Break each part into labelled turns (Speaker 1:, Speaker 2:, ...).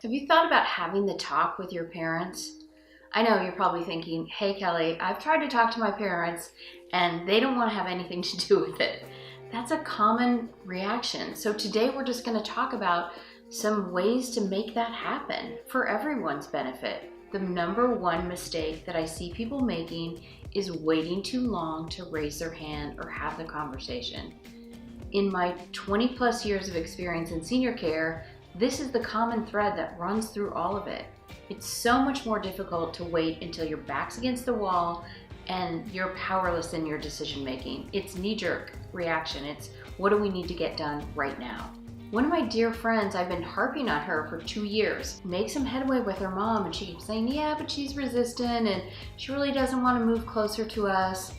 Speaker 1: Have you thought about having the talk with your parents? I know you're probably thinking, hey Kelly, I've tried to talk to my parents and they don't want to have anything to do with it. That's a common reaction. So today we're just going to talk about some ways to make that happen for everyone's benefit. The number one mistake that I see people making is waiting too long to raise their hand or have the conversation. In my 20 plus years of experience in senior care, this is the common thread that runs through all of it. It's so much more difficult to wait until your back's against the wall and you're powerless in your decision making. It's knee-jerk reaction. It's what do we need to get done right now? One of my dear friends, I've been harping on her for 2 years, make some headway with her mom, and she keeps saying, yeah, but she's resistant and she really doesn't want to move closer to us.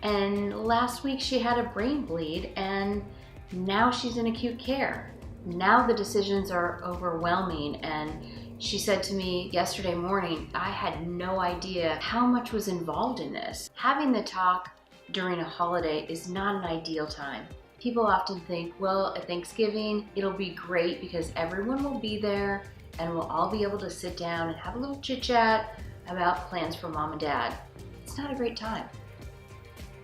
Speaker 1: And last week she had a brain bleed and now she's in acute care. Now the decisions are overwhelming, and she said to me yesterday morning, I had no idea how much was involved in this. Having the talk during a holiday is not an ideal time. People often think, well, at Thanksgiving, it'll be great because everyone will be there and we'll all be able to sit down and have a little chit chat about plans for mom and dad. It's not a great time.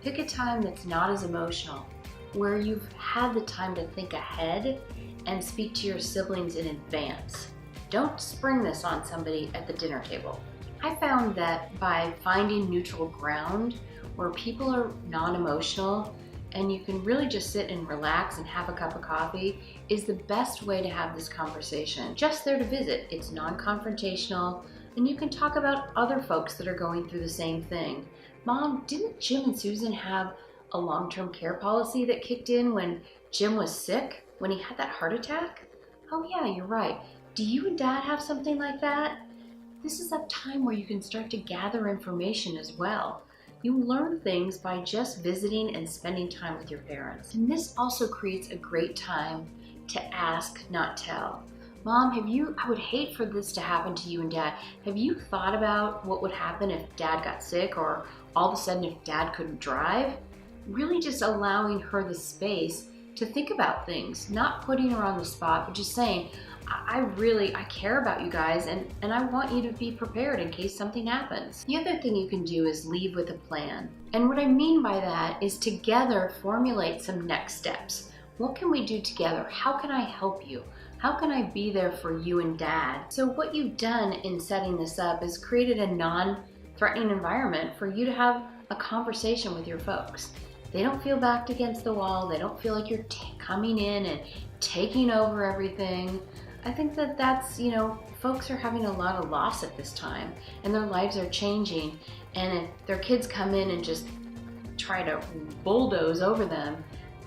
Speaker 1: Pick a time that's not as emotional, where you've had the time to think ahead and speak to your siblings in advance. Don't spring this on somebody at the dinner table. I found that by finding neutral ground where people are non-emotional and you can really just sit and relax and have a cup of coffee is the best way to have this conversation. Just there to visit. It's non-confrontational and you can talk about other folks that are going through the same thing. Mom, didn't Jim and Susan have a long-term care policy that kicked in when Jim was sick? When he had that heart attack? Oh yeah, you're right. Do you and Dad have something like that? This is a time where you can start to gather information as well. You learn things by just visiting and spending time with your parents. And this also creates a great time to ask, not tell. Mom, I would hate for this to happen to you and Dad. Have you thought about what would happen if Dad got sick or all of a sudden if Dad couldn't drive? Really just allowing her the space to think about things, not putting her on the spot, but just saying, I care about you guys and I want you to be prepared in case something happens. The other thing you can do is leave with a plan. And what I mean by that is together formulate some next steps. What can we do together? How can I help you? How can I be there for you and Dad? So what you've done in setting this up is created a non-threatening environment for you to have a conversation with your folks. They don't feel backed against the wall. They don't feel like you're coming in and taking over everything. I think that's, folks are having a lot of loss at this time and their lives are changing. And if their kids come in and just try to bulldoze over them,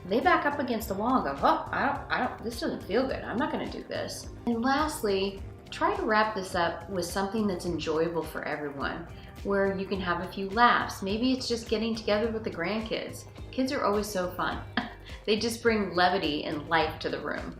Speaker 1: they back up against the wall and go, oh, this doesn't feel good. I'm not gonna do this. And lastly, try to wrap this up with something that's enjoyable for everyone, where you can have a few laughs. Maybe it's just getting together with the grandkids. Kids are always so fun. They just bring levity and life to the room.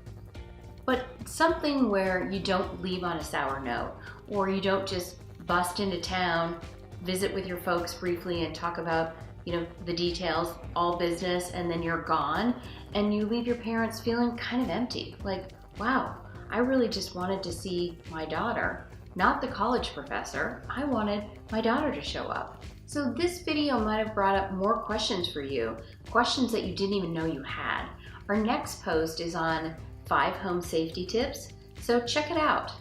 Speaker 1: But something where you don't leave on a sour note, or you don't just bust into town, visit with your folks briefly and talk about, the details, all business, and then you're gone, and you leave your parents feeling kind of empty. Like, wow, I really just wanted to see my daughter, not the college professor. I wanted my daughter to show up. So this video might have brought up more questions for you, questions that you didn't even know you had. Our next post is on 5 home safety tips, so check it out.